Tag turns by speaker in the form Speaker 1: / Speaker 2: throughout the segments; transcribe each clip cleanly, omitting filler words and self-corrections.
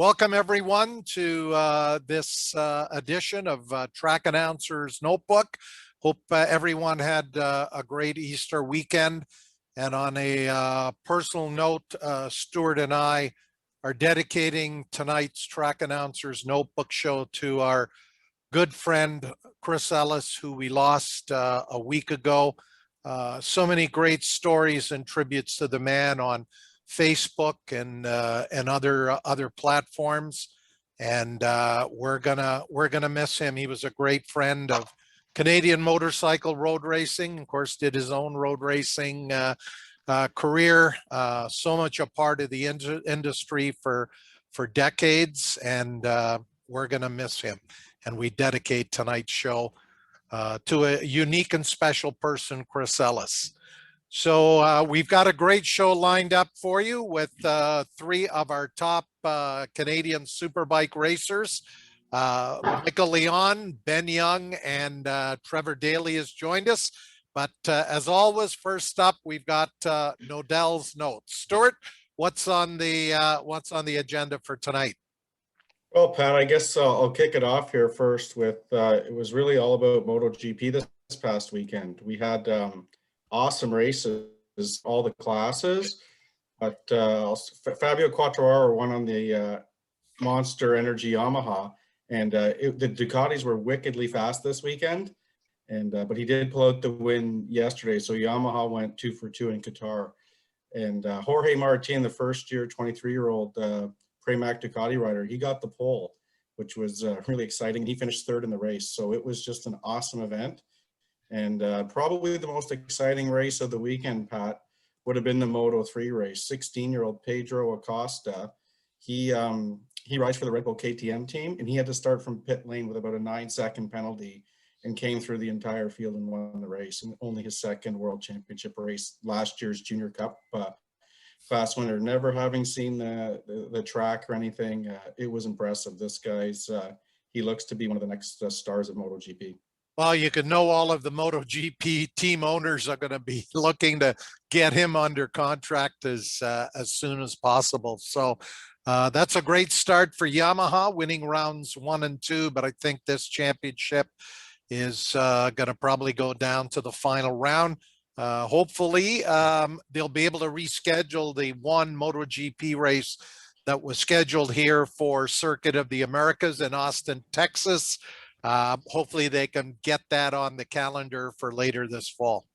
Speaker 1: Welcome everyone to this edition of Track Announcer's Notebook. Hope everyone had a great Easter weekend. And on a personal note, Stuart and I are dedicating tonight's Track Announcer's Notebook show to our good friend, Chris Ellis, who we lost a week ago. So many great stories and tributes to the man on Facebook and other platforms, and we're gonna miss him. He was a great friend of Canadian motorcycle road racing. Of course, did his own road racing career. So much a part of the industry for decades, and we're gonna miss him. And we dedicate tonight's show to a unique and special person, Chris Ellis. So we've got a great show lined up for you with three of our top Canadian Superbike racers. Michael Leon, Ben Young, and Trevor Daley has joined us. But as always, first up, we've got Nodell's notes. Stuart, what's on the agenda for tonight?
Speaker 2: Well, Pat, I guess I'll kick it off here first with it was really all about MotoGP this past weekend. We had awesome races, all the classes, but Fabio Quartararo won on the Monster Energy Yamaha, and the Ducatis were wickedly fast this weekend, and but he did pull out the win yesterday, so Yamaha went 2 for 2 in Qatar. And Jorge Martin, the first-year 23-year-old Pramac Ducati rider, he got the pole, which was really exciting. He finished third in the race, so it was just an awesome event. And probably the most exciting race of the weekend, Pat, would have been the Moto3 race. 16-year-old Pedro Acosta, he rides for the Red Bull KTM team, and he had to start from pit lane with about a 9-second penalty and came through the entire field and won the race. And only his second World Championship race, last year's Junior Cup class winner. Never having seen the track or anything, it was impressive. This guy's, he looks to be one of the next stars of MotoGP.
Speaker 1: Well, you can know all of the MotoGP team owners are going to be looking to get him under contract as soon as possible. So that's a great start for Yamaha, winning rounds 1 and 2. But I think this championship is going to probably go down to the final round. Hopefully, they'll be able to reschedule the one MotoGP race that was scheduled here for Circuit of the Americas in Austin, Texas. Hopefully they can get that on the calendar for later this fall.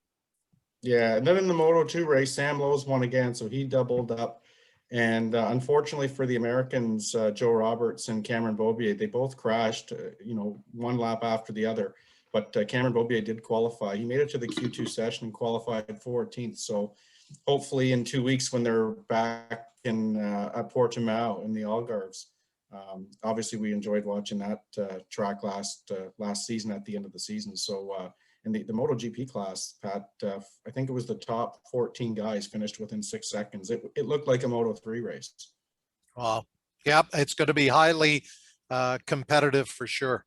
Speaker 2: Yeah, and then in the Moto2 race, Sam Lowes won again, so he doubled up. And unfortunately for the Americans, Joe Roberts and Cameron Beaubier, they both crashed, one lap after the other. But Cameron Beaubier did qualify. He made it to the Q2 session and qualified 14th. So hopefully in 2 weeks when they're back in at Portimao in the Algarves, obviously we enjoyed watching that track last season at the end of the season. So in the MotoGP class, Pat, I think it was the top 14 guys finished within 6 seconds. It looked like a Moto3 race.
Speaker 1: Well, yeah, it's going to be highly competitive for sure.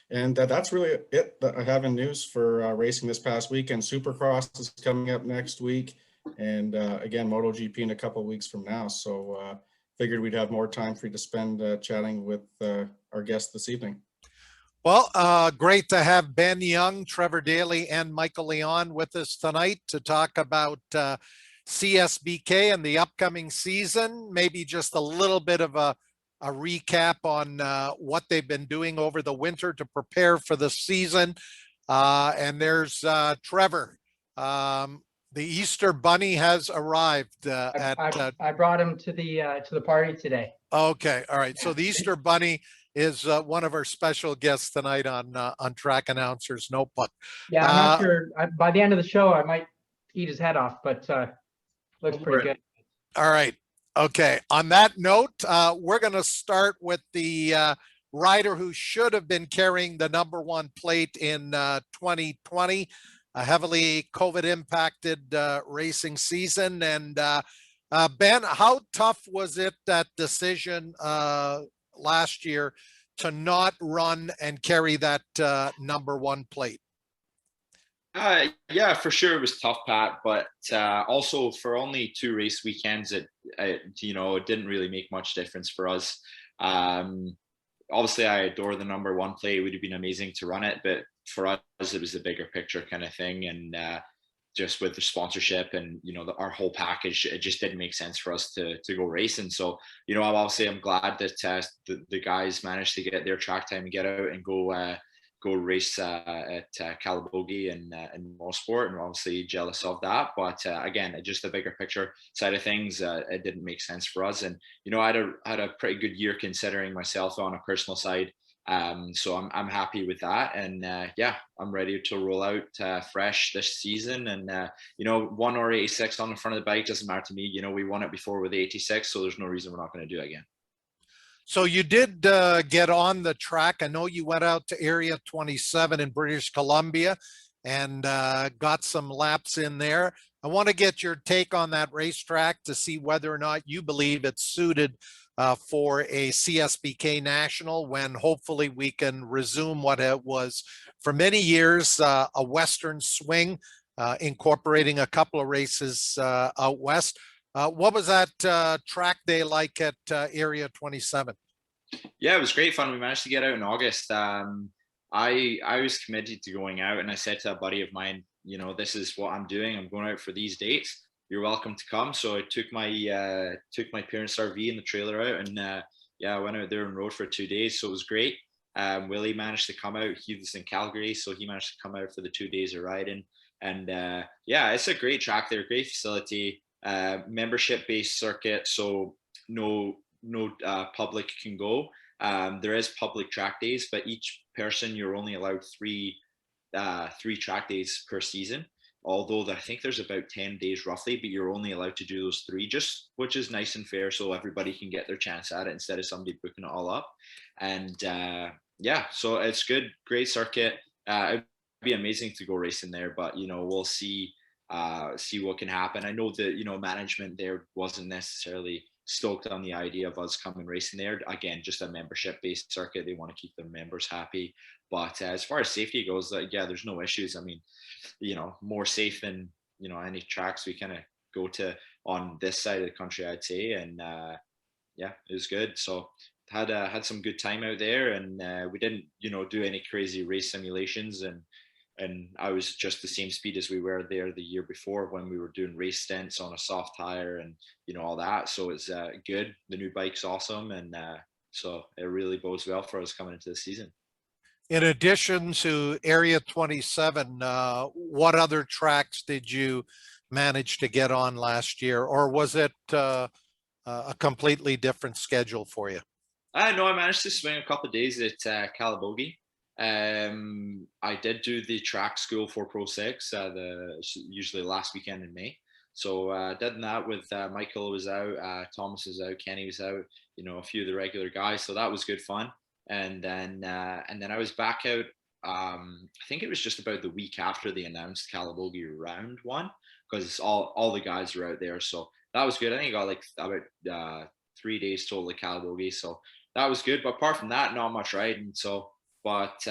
Speaker 2: And that's really it that I have in news for racing this past weekend. Supercross is coming up next week. And again, MotoGP in a couple of weeks from now. So figured we'd have more time for you to spend chatting with our guest this evening.
Speaker 1: Well, great to have Ben Young, Trevor Daley, and Michael Leon with us tonight to talk about CSBK and the upcoming season. Maybe just a little bit of a recap on what they've been doing over the winter to prepare for the season. And there's Trevor. The Easter Bunny has arrived.
Speaker 3: I brought him to the party today.
Speaker 1: Okay, all right. So the Easter Bunny is one of our special guests tonight on Track Announcer's Notebook.
Speaker 3: Yeah, I'm not sure. By the end of the show, I might eat his head off, but looks pretty good.
Speaker 1: All right. Okay. On that note, we're going to start with the rider who should have been carrying the #1 plate in 2020, a heavily COVID-impacted racing season. And Ben, how tough was it, that decision last year to not run and carry that #1 plate?
Speaker 4: Yeah, for sure it was tough, Pat, but also for only 2 race weekends, it it didn't really make much difference for us. Obviously, I adore the number one play. It would have been amazing to run it, but for us, it was the bigger picture kind of thing. And just with the sponsorship and, our whole package, it just didn't make sense for us to go racing. So, obviously I'm glad that the guys managed to get their track time and get out and go race at Calabogie and Mosport, and obviously jealous of that. But again, just the bigger picture side of things, it didn't make sense for us. And I had a pretty good year considering myself on a personal side. So I'm happy with that, and I'm ready to roll out fresh this season. And 1 or 86 on the front of the bike doesn't matter to me. We won it before with the 86, so there's no reason we're not going to do it again.
Speaker 1: So you did get on the track. I know you went out to Area 27 in British Columbia and got some laps in there. I want to get your take on that racetrack to see whether or not you believe it's suited for a CSBK National, when hopefully we can resume what it was for many years, a Western swing, incorporating a couple of races out west. What was that track day like at Area 27?
Speaker 4: Yeah, it was great fun. We managed to get out in August. I was committed to going out, and I said to a buddy of mine, this is what I'm doing. I'm going out for these dates. You're welcome to come. So I took my parents' RV and the trailer out, and I went out there and rode for 2 days. So it was great. Willie managed to come out. He was in Calgary, so he managed to come out for the 2 days of riding. And it's a great track there, great facility, membership-based circuit. So no public can go. There is public track days, but each person, you're only allowed three track days per season. Although I think there's about 10 days roughly, but you're only allowed to do those 3, which is nice and fair, so everybody can get their chance at it instead of somebody booking it all up. And so it's good, great circuit. It'd be amazing to go racing there, but we'll see what can happen. I know that management there wasn't necessarily stoked on the idea of us coming racing there. Again, just a membership-based circuit. They want to keep their members happy. But as far as safety goes, there's no issues. I mean, more safe than any tracks we kind of go to on this side of the country, I'd say. And it was good. So had some good time out there, and we didn't do any crazy race simulations, and I was just the same speed as we were there the year before when we were doing race stints on a soft tire and all that. So it's good. The new bike's awesome, and so it really bodes well for us coming into the season.
Speaker 1: In addition to Area 27, what other tracks did you manage to get on last year, or was it a completely different schedule for you?
Speaker 4: No, I managed to swing a couple of days at Calabogie. I did do the track school for Pro 6, usually last weekend in May. So did that with Michael was out, Thomas was out, Kenny was out, a few of the regular guys. So that was good fun. And then I was back out. I think it was just about the week after they announced Calabogie round 1, because all the guys were out there. So that was good. I think I got like about 3 days total at Calabogie. So that was good. But apart from that, not much riding. So, but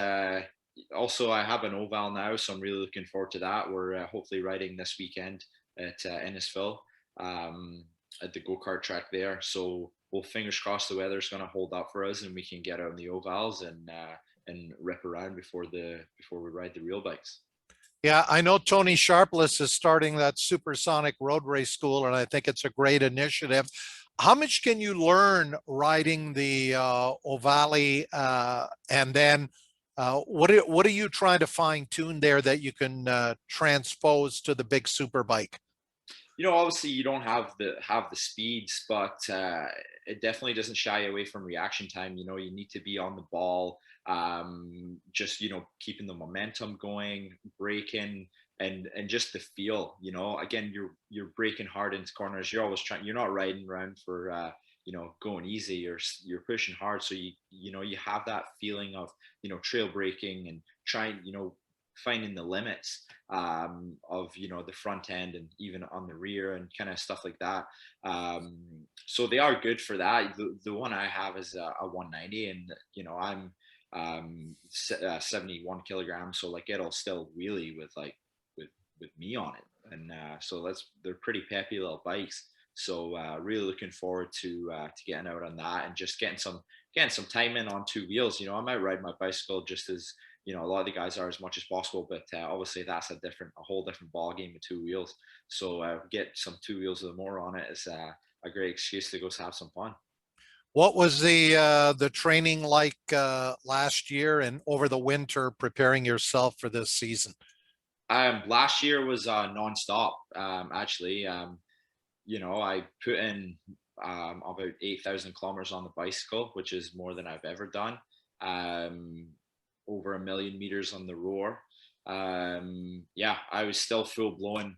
Speaker 4: also I have an oval now, so I'm really looking forward to that. We're hopefully riding this weekend at Innisfil at the go-kart track there. So we'll fingers crossed the weather's going to hold up for us and we can get out on the ovals and rip around before we ride the real bikes.
Speaker 1: Yeah, I know Tony Sharpless is starting that supersonic road race school, and I think it's a great initiative. How much can you learn riding the Ovale, and then what are you trying to fine tune there that you can transpose to the big Superbike?
Speaker 4: Obviously you don't have the speeds, but it definitely doesn't shy away from reaction time. You need to be on the ball, just keeping the momentum going, braking, and just the feel. Again, you're braking hard into corners. You're always you're not riding around for going easy. You're pushing hard, so you have that feeling of trail braking and trying finding the limits of the front end and even on the rear and kind of stuff like that. So they are good for that. The one I have is a 190, and I'm 71 kilograms, so like it'll still wheelie with me on it, and so they're pretty peppy little bikes. So really looking forward to getting out on that and just getting some time in on two wheels. I'm out riding my bicycle just as a lot of the guys are as much as possible, but obviously that's a whole different ball game with two wheels. So get some two wheels or more on it is a great excuse to go have some fun.
Speaker 1: What was the training like last year and over the winter preparing yourself for this season?
Speaker 4: Last year was nonstop. Actually, I put in about 8,000 kilometers on the bicycle, which is more than I've ever done. Over 1 million meters on the roar. I was still full blown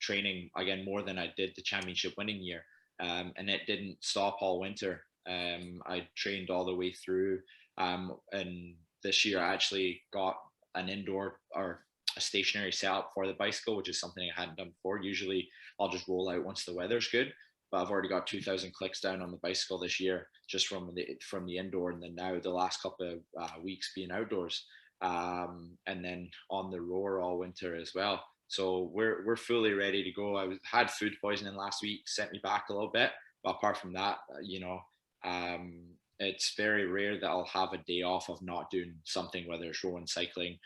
Speaker 4: training again, more than I did the championship winning year. And it didn't stop all winter. I trained all the way through. And this year I actually got an indoor or a stationary setup for the bicycle, which is something I hadn't done before. Usually I'll just roll out once the weather's good, but I've already got 2,000 clicks down on the bicycle this year, just from the indoor, and then now the last couple of weeks being outdoors, and then on the roar all winter as well. So we're fully ready to go. I had food poisoning last week, sent me back a little bit, but apart from that, it's very rare that I'll have a day off of not doing something, whether it's rowing, cycling,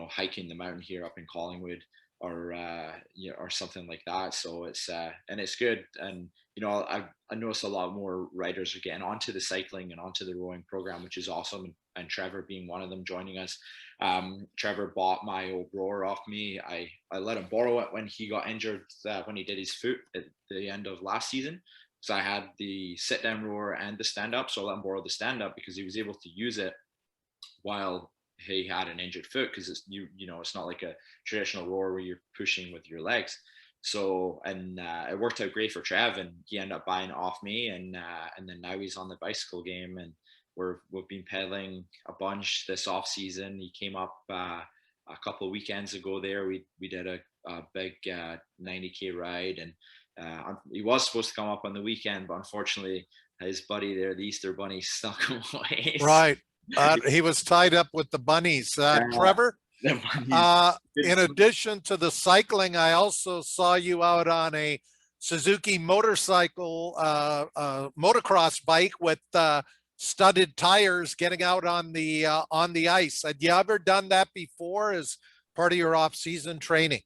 Speaker 4: hiking the mountain here up in Collingwood, or or something like that. So it's good. And I noticed a lot more riders are getting onto the cycling and onto the rowing program, which is awesome. And Trevor being one of them joining us. Trevor bought my old rower off me. I let him borrow it when he got injured, when he did his foot at the end of last season. So I had the sit down rower and the stand up. So I let him borrow the stand up because he was able to use it while he had an injured foot, because it's it's not like a traditional rower where you're pushing with your legs. So it worked out great for Trev, and he ended up buying it off me, and then now he's on the bicycle game, and we've been pedaling a bunch this off season. He came up a couple of weekends ago. There we did a big 90k ride, and he was supposed to come up on the weekend, but unfortunately his buddy there, the Easter Bunny, snuck him away.
Speaker 1: Right. He was tied up with the bunnies. Trevor, in addition to the cycling, I also saw you out on a Suzuki motorcycle, motocross bike with studded tires, getting out on the ice. Had you ever done that before as part of your off-season training?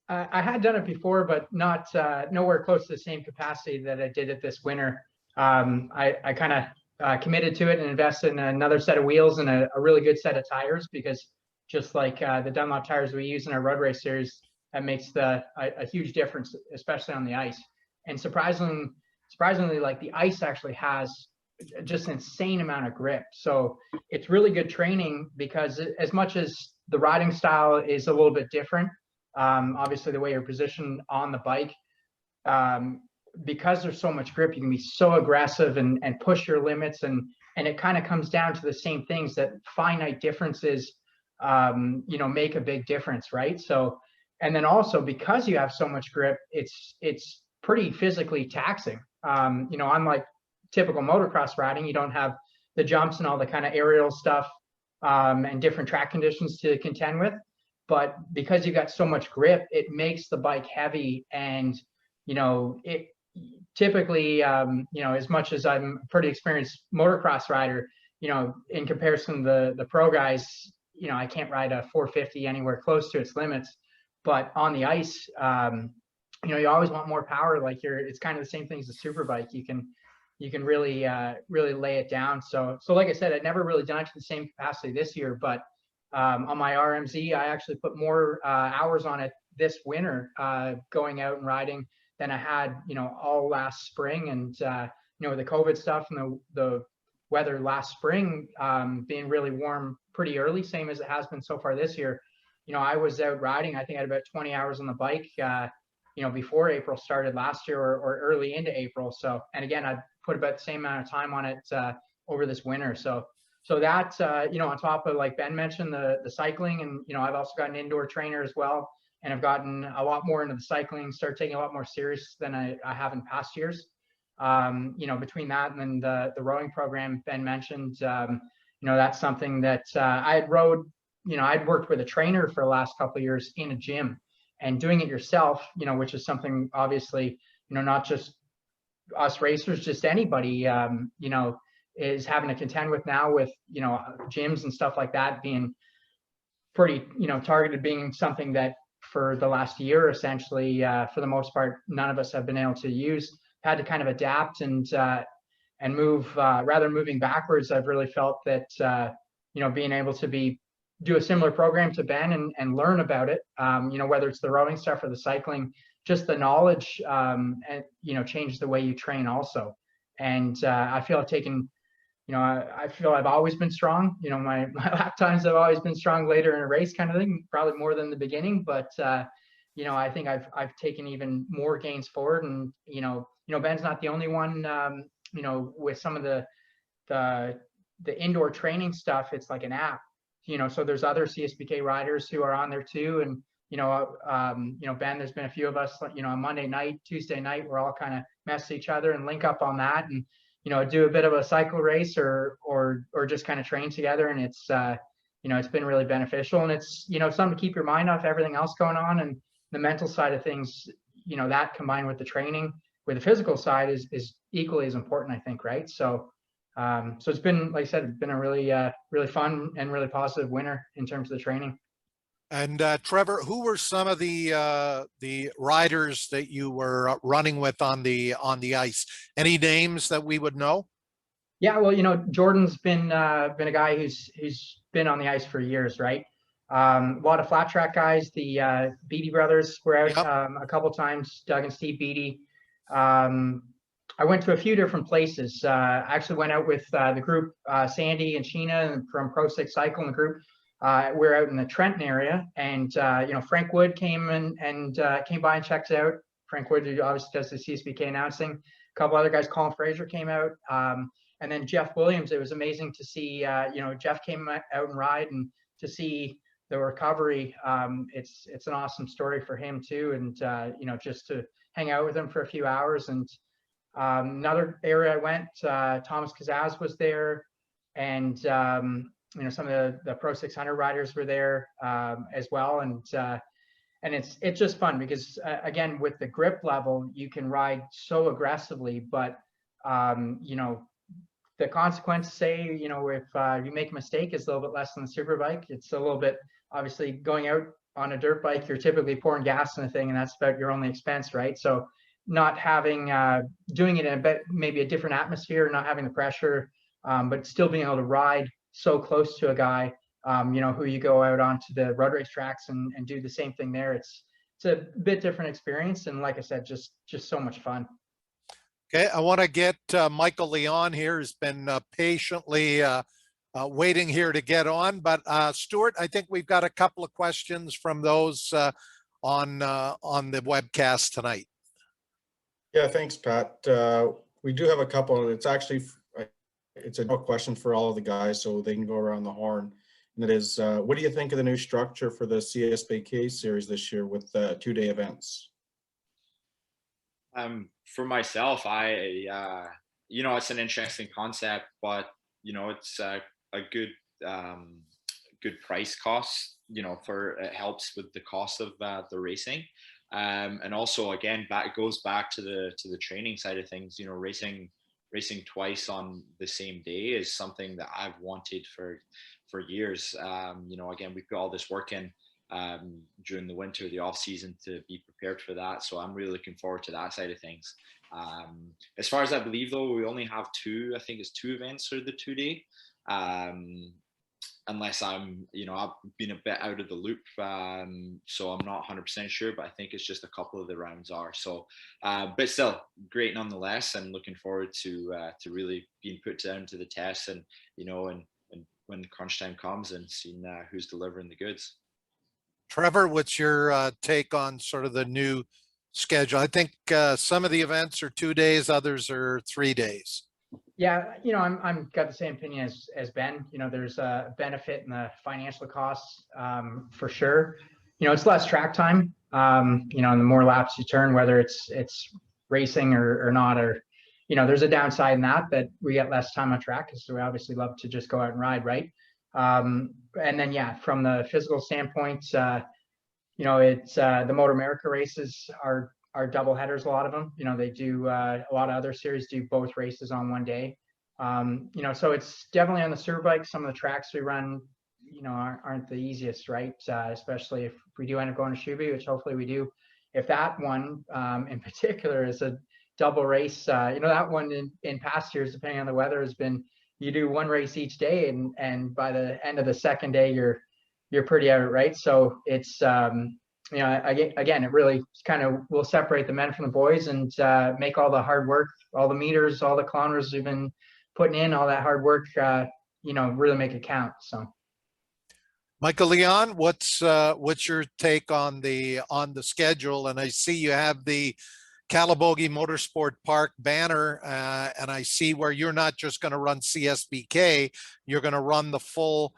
Speaker 3: I had done it before, but not nowhere close to the same capacity that I did it this winter. I kind of committed to it and invested in another set of wheels and a really good set of tires, because just like the Dunlop tires we use in our road race series, that makes a huge difference, especially on the ice. And surprisingly, like the ice actually has just an insane amount of grip. So it's really good training, because as much as the riding style is a little bit different, obviously the way you're positioned on the bike, because there's so much grip, you can be so aggressive and push your limits, and it kind of comes down to the same things, that finite differences make a big difference, right? So, and then also because you have so much grip, it's pretty physically taxing. Unlike typical motocross riding, you don't have the jumps and all the kind of aerial stuff and different track conditions to contend with, but because you got so much grip, it makes the bike heavy. And it typically, as much as I'm a pretty experienced motocross rider, in comparison to the pro guys, I can't ride a 450 anywhere close to its limits. But on the ice, you always want more power. Like it's kind of the same thing as a Superbike. You can really lay it down. So like I said, I'd never really done it to the same capacity this year, but on my RMZ, I actually put more hours on it this winter, going out and riding, than I had, all last spring. And the COVID stuff and the weather last spring being really warm pretty early, same as it has been so far this year. I was out riding, I think I had about 20 hours on the bike, before April started last year, or early into April. So, and again, I put about the same amount of time on it over this winter. So that, on top of, like Ben mentioned, the cycling, and, I've also got an indoor trainer as well. And I've gotten a lot more into the cycling, started taking a lot more serious than I have in past years. Between that and then the rowing program Ben mentioned, that's something that I had rowed, I'd worked with a trainer for the last couple of years in a gym, and doing it yourself, which is something obviously not just us racers, just anybody, is having to contend with now with, gyms and stuff like that being pretty, targeted, being something that for the last year, essentially, for the most part, none of us have been able to use, had to kind of adapt and move, rather than moving backwards. I've really felt that, being able to do a similar program to Ben and learn about it, whether it's the rowing stuff or the cycling, just the knowledge, and, change the way you train also. And I feel I've taken, I feel I've always been strong. My lap times have always been strong later in a race kind of thing, probably more than the beginning. But, I think I've taken even more gains forward. And, Ben's not the only one, with some of the indoor training stuff. It's like an app, so there's other CSBK riders who are on there too. And, Ben, there's been a few of us, on Monday night, Tuesday night, we're all kind of mess each other and link up on that and, do a bit of a cycle race or just kind of train together. And it's, it's been really beneficial, and it's, something to keep your mind off everything else going on, and the mental side of things, that combined with the training, with the physical side is equally as important, I think. Right. So, so it's been, like I said, it's been a really, really fun and really positive winter in terms of the training.
Speaker 1: And Trevor, who were some of the riders that you were running with on the ice? Any names that we would know?
Speaker 3: Yeah, well, Jordan's been a guy who's been on the ice for years, right? A lot of flat track guys. The Beatty brothers were out a couple times. Doug and Steve Beatty. I went to a few different places. I actually went out with the group, Sandy and Sheena from Pro 6 Cycle in the group. We're out in the Trenton area, and Frank Wood came and came by and checked it out. Frank Wood, who obviously does the CSBK announcing. A couple other guys, Colin Fraser came out, and then Jeff Williams. It was amazing to see. Jeff came out and ride, and to see the recovery. It's an awesome story for him too, and just to hang out with him for a few hours. And another area I went, Thomas Kazaz was there, and some of the Pro 600 riders were there as well. And it's just fun because again, with the grip level, you can ride so aggressively, but the consequence, say, if you make a mistake, is a little bit less than the Superbike. It's a little bit, obviously, going out on a dirt bike, you're typically pouring gas in the thing, and that's about your only expense, right? So not having, doing it in a bit, maybe a different atmosphere, not having the pressure, but still being able to ride so close to a guy, who you go out onto the road race tracks and do the same thing there. It's a bit different experience. And like I said, just so much fun.
Speaker 1: Okay, I want to get Michael Leon here, who's been patiently waiting here to get on. But Stuart, I think we've got a couple of questions from those on the webcast tonight.
Speaker 2: Yeah, thanks, Pat. We do have a couple. It's a question for all of the guys, so they can go around the horn. And it is, what do you think of the new structure for the CSBK series this year with 2-day events?
Speaker 4: For myself, it's an interesting concept, but it's a good price cost. It helps with the cost of the racing, and also again, goes back to the training side of things. Racing twice on the same day is something that I've wanted for years. Again, we put all this work in during the winter, the off season, to be prepared for that. So I'm really looking forward to that side of things. As far as I believe, though, we only have two events for the 2-day. Unless I've been a bit out of the loop, so I'm not 100% sure, but I think it's just a couple of the rounds are. So, but still great nonetheless, and looking forward to really being put down to the test, and and when crunch time comes, and seeing who's delivering the goods.
Speaker 1: Trevor, what's your take on sort of the new schedule? I think some of the events are 2 days, others are 3 days.
Speaker 3: Yeah, I'm got the same opinion as Ben. There's a benefit in the financial costs, for sure. It's less track time. And the more laps you turn, whether it's racing or not, or there's a downside in that we get less time on track, because we obviously love to just go out and ride, right? And then from the physical standpoint, it's the Motor America races are are double headers. A lot of them, they do a lot of other series do both races on one day. So it's definitely on the Superbike. Some of the tracks we run, aren't the easiest, right? Especially if we do end up going to Shuby, which hopefully we do. If that one in particular is a double race, that one in past years, depending on the weather, has been you do one race each day, and by the end of the second day, you're pretty out, right? So it's again, it really kind of will separate the men from the boys and make all the hard work, all the meters, all the kilometers we've been putting in, all that hard work, really make it count. So.
Speaker 1: Michael Leon, what's your take on the schedule? And I see you have the Calabogie Motorsport Park banner, and I see where you're not just going to run CSBK, you're going to run the full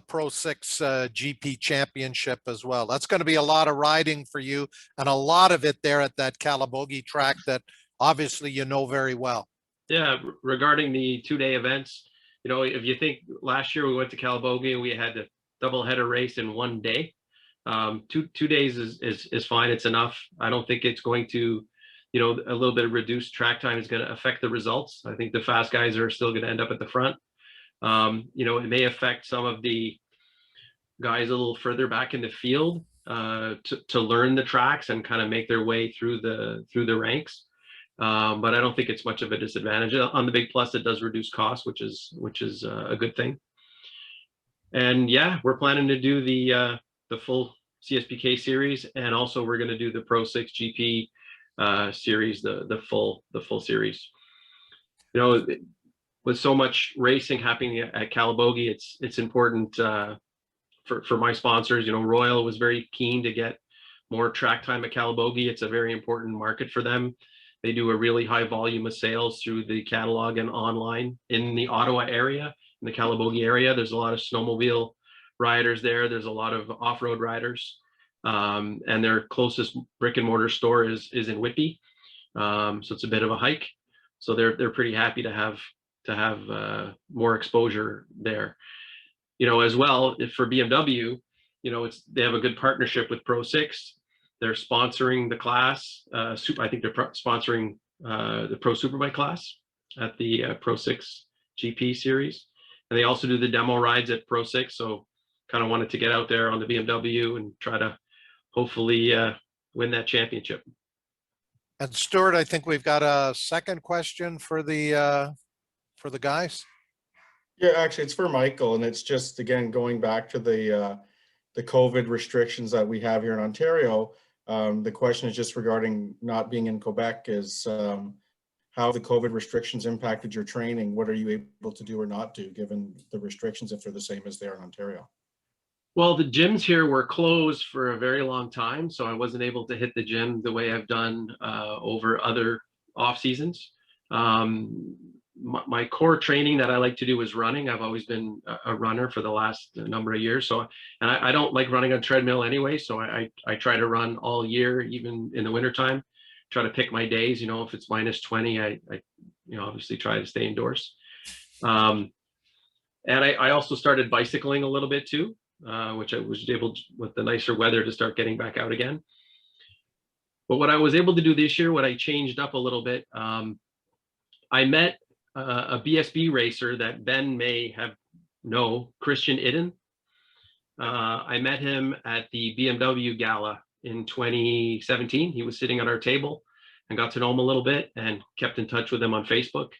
Speaker 1: Pro 6 GP Championship as well. That's going to be a lot of riding for you, and a lot of it there at that Calabogie track that obviously you know very well.
Speaker 5: Yeah, regarding the 2-day events, if you think last year we went to Calabogie and we had the double header race in one day, 2 days is fine. It's enough. I don't think it's going to, a little bit of reduced track time is going to affect the results. I think the fast guys are still going to end up at the front. It may affect some of the guys a little further back in the field to learn the tracks and kind of make their way through the ranks. But I don't think it's much of a disadvantage. On the Big Plus, it does reduce costs, which is a good thing. And yeah, we're planning to do the full CSBK series, and also we're going to do the Pro 6 GP series, the full series. With so much racing happening at Calabogie, it's important for my sponsors. Royal was very keen to get more track time at Calabogie. It's a very important market for them. They do a really high volume of sales through the catalog and online in the Ottawa area, in the Calabogie area. There's a lot of snowmobile riders there. There's a lot of off-road riders, and their closest brick and mortar store is in Whitby. So it's a bit of a hike. So they're pretty happy to have more exposure there. As well, for BMW, they have a good partnership with Pro 6. They're sponsoring the class. I think they're sponsoring the Pro Superbike class at the Pro 6 GP series. And they also do the demo rides at Pro 6. So kind of wanted to get out there on the BMW and try to hopefully win that championship.
Speaker 1: And Stuart, I think we've got a second question for the guys.
Speaker 2: Yeah, actually, it's for Michael, and it's just, again, going back to the COVID restrictions that we have here in Ontario. The question is just regarding not being in Quebec, is how the COVID restrictions impacted your training. What are you able to do or not do given the restrictions, if they're the same as they are in Ontario?
Speaker 5: Well, the gyms here were closed for a very long time, so I wasn't able to hit the gym the way I've done over other off seasons. My core training that I like to do is running. I've always been a runner for the last number of years. So, and I don't like running on treadmill anyway. So I try to run all year, even in the wintertime. Try to pick my days. If it's -20, I obviously try to stay indoors. And I also started bicycling a little bit too, which I was able, with the nicer weather, to start getting back out again. But what I was able to do this year, what I changed up a little bit, I met a BSB racer that Ben may know, Christian Idden. I met him at the BMW Gala in 2017. He was sitting at our table and got to know him a little bit and kept in touch with him on Facebook.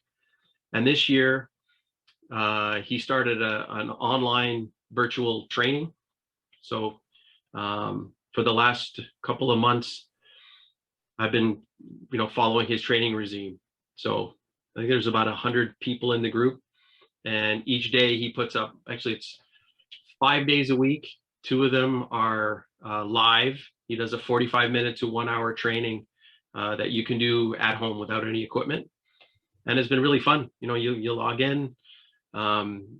Speaker 5: And this year, he started an online virtual training. So for the last couple of months, I've been, following his training regime. So I think there's about 100 people in the group, and each day he puts up, actually it's 5 days a week. 2 of them are live. He does a 45-minute to 1-hour training that you can do at home without any equipment. And it's been really fun. You log in.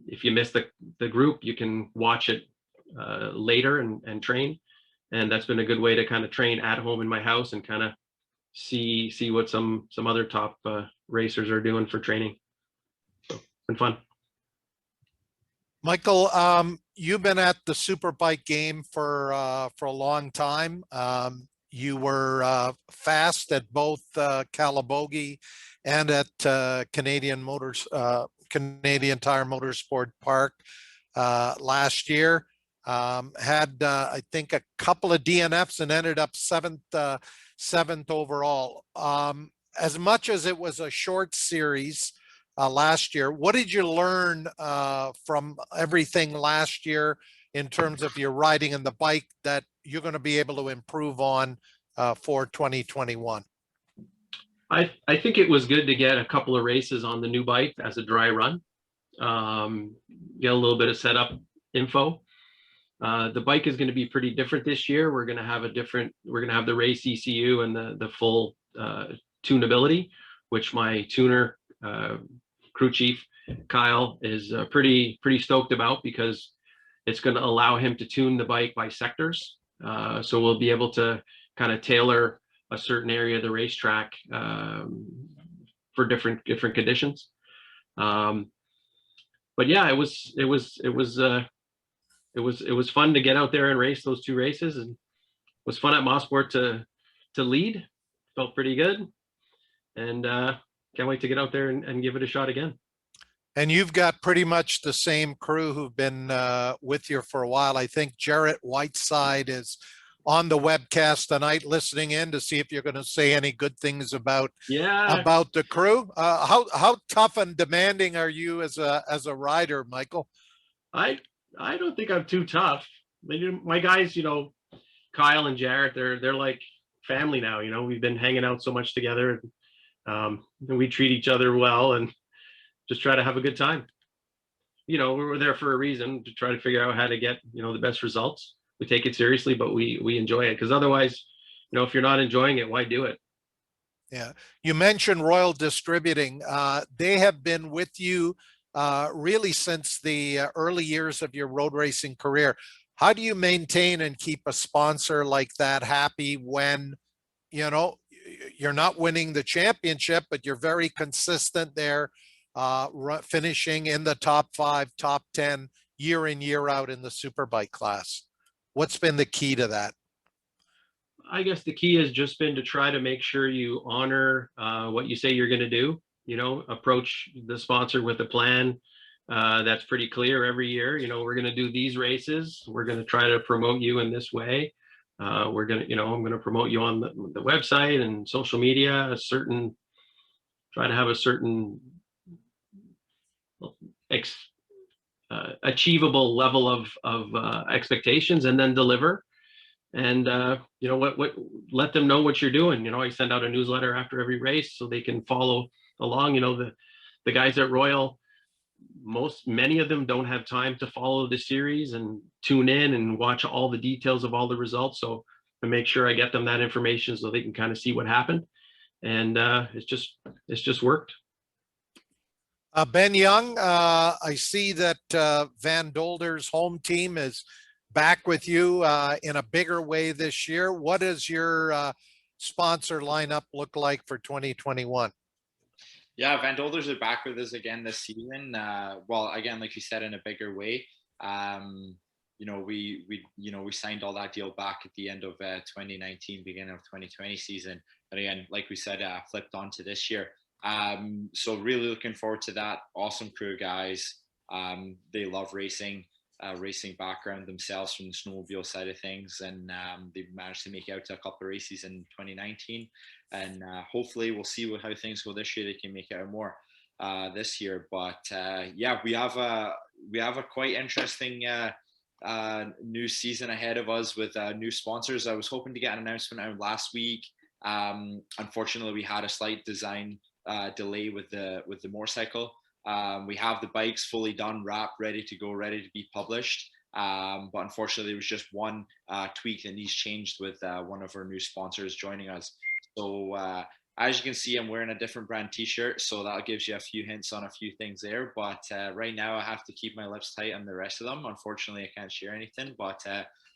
Speaker 5: If you miss the group, you can watch it later and train. And that's been a good way to kind of train at home in my house and kind of see what some other top racers are doing for training. So it's been fun.
Speaker 1: Michael, you've been at the Superbike game for a long time. you were fast at both Calabogie and at Canadian Tire Motorsport Park last year. Had I think a couple of DNFs and ended up seventh overall. As much as it was a short series last year, what did you learn from everything last year in terms of your riding and the bike that you're going to be able to improve on for 2021?
Speaker 5: I think it was good to get a couple of races on the new bike as a dry run. Get a little bit of setup info. The bike is going to be pretty different this year. We're going to have the race ECU and the full tunability, which my tuner, crew chief Kyle, is pretty stoked about, because it's going to allow him to tune the bike by sectors. So we'll be able to kind of tailor a certain area of the racetrack for different conditions. But yeah, it was fun to get out there and race those two races, and it was fun at Mosport to lead. Felt pretty good, and can't wait to get out there and give it a shot again.
Speaker 1: And you've got pretty much the same crew who've been with you for a while. I think Jarrett Whiteside is on the webcast tonight, listening in to see if you're going to say any good things about the crew. How tough and demanding are you as a rider, Michael?
Speaker 5: I don't think I'm too tough. My guys, Kyle and Jarrett, they're like family now. We've been hanging out so much together, and we treat each other well and just try to have a good time. We were there for a reason, to try to figure out how to get the best results. We take it seriously, but we enjoy it, because otherwise, if you're not enjoying it, why do it?
Speaker 1: Yeah, you mentioned Royal Distributing. They have been with you really since the early years of your road racing career. How do you maintain and keep a sponsor like that happy when, you're not winning the championship, but you're very consistent there, finishing in the top 5, top 10 year in, year out in the Superbike class? What's been the key to that?
Speaker 5: I guess the key has just been to try to make sure you honor what you say you're going to do. Approach the sponsor with a plan that's pretty clear every year. We're going to do these races. We're going to try to promote you in this way. I'm going to promote you on the website and social media. Try to have a certain achievable level of expectations, and then deliver. And let them know what you're doing. I send out a newsletter after every race so they can follow along. The guys at Royal, many of them don't have time to follow the series and tune in and watch all the details of all the results. So I make sure I get them that information so they can kind of see what happened. And it's just worked.
Speaker 1: Ben Young, I see that Van Dolder's home team is back with you in a bigger way this year. What does your sponsor lineup look like for 2021?
Speaker 4: Yeah, Van Dolders are back with us again this season. Well, again, like you said, in a bigger way. We signed all that deal back at the end of 2019, beginning of 2020 season. And again, like we said, flipped on to this year. So really looking forward to that. Awesome crew of guys. They love racing background themselves from the snowmobile side of things, and they've managed to make it out to a couple of races in 2019, and hopefully we'll see how things go this year. They can make it out more this year, but yeah, we have a quite interesting new season ahead of us with new sponsors. I was hoping to get an announcement out last week. Unfortunately, we had a slight design delay with the motorcycle. We have the bikes fully done, wrapped, ready to go, ready to be published. But unfortunately, there was just one tweak that needs changed with one of our new sponsors joining us. So as you can see, I'm wearing a different brand t-shirt, so that gives you a few hints on a few things there. But right now, I have to keep my lips tight on the rest of them. Unfortunately, I can't share anything, but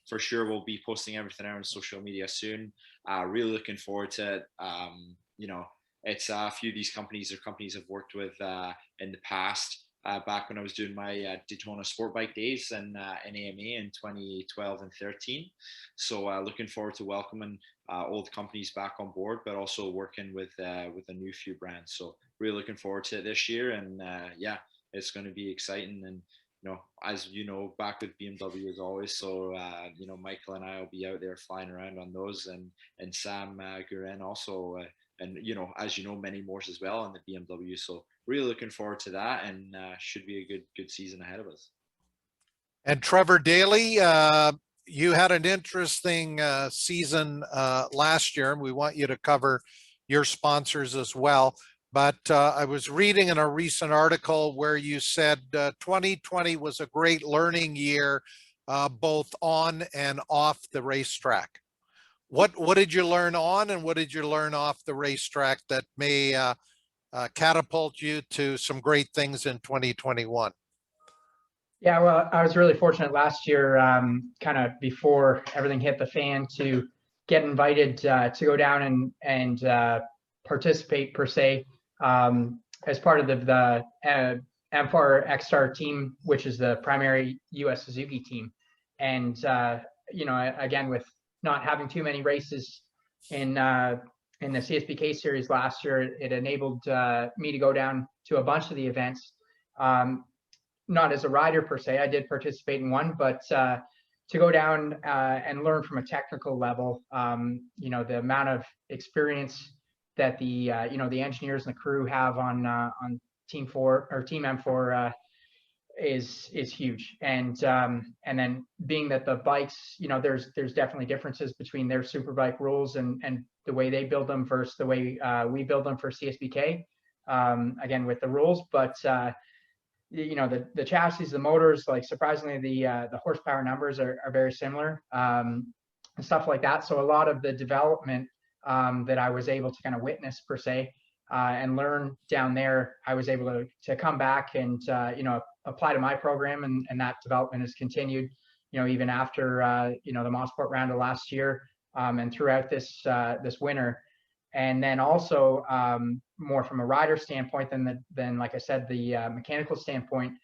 Speaker 4: for sure, we'll be posting everything out on social media soon. Really looking forward to it. It's a few of these companies I've worked with in the past. back when I was doing my Daytona Sportbike days in AMA in 2012 and 13. So looking forward to welcoming old companies back on board, but also working with a new few brands. So really looking forward to it this year, and yeah, it's going to be exciting. And as you know, back with BMW as always. So Michael and I will be out there flying around on those, and Sam Guren also, and as you know, many more as well on the BMW. So really looking forward to that, and should be a good season ahead of us.
Speaker 1: And Trevor Daley, you had an interesting season last year, and we want you to cover your sponsors as well. But I was reading in a recent article where you said 2020 was a great learning year, both on and off the racetrack. What did you learn on, and what did you learn off the racetrack that may catapult you to some great things in 2021?
Speaker 3: Yeah, well, I was really fortunate last year, kind of before everything hit the fan, to get invited to go down and participate per se, as part of the M4 X-Star team, which is the primary US Suzuki team. And again, with not having too many races in the CSBK series last year, it enabled me to go down to a bunch of the events. Not as a rider per se, I did participate in one, but to go down and learn from a technical level, the amount of experience that the engineers and the crew have on Team 4 or Team M4 is huge. And then being that the bikes, there's definitely differences between their Superbike rules and the way they build them versus the way we build them for CSBK. Again, with the rules, but the chassis, the motors, like surprisingly, the horsepower numbers are very similar, and stuff like that. So a lot of the development that I was able to kind of witness per se and learn down there, I was able to come back and apply to my program, and that development has continued, even after the Mosport round of last year and throughout this winter. And then also more from a rider standpoint than like I said, the mechanical standpoint,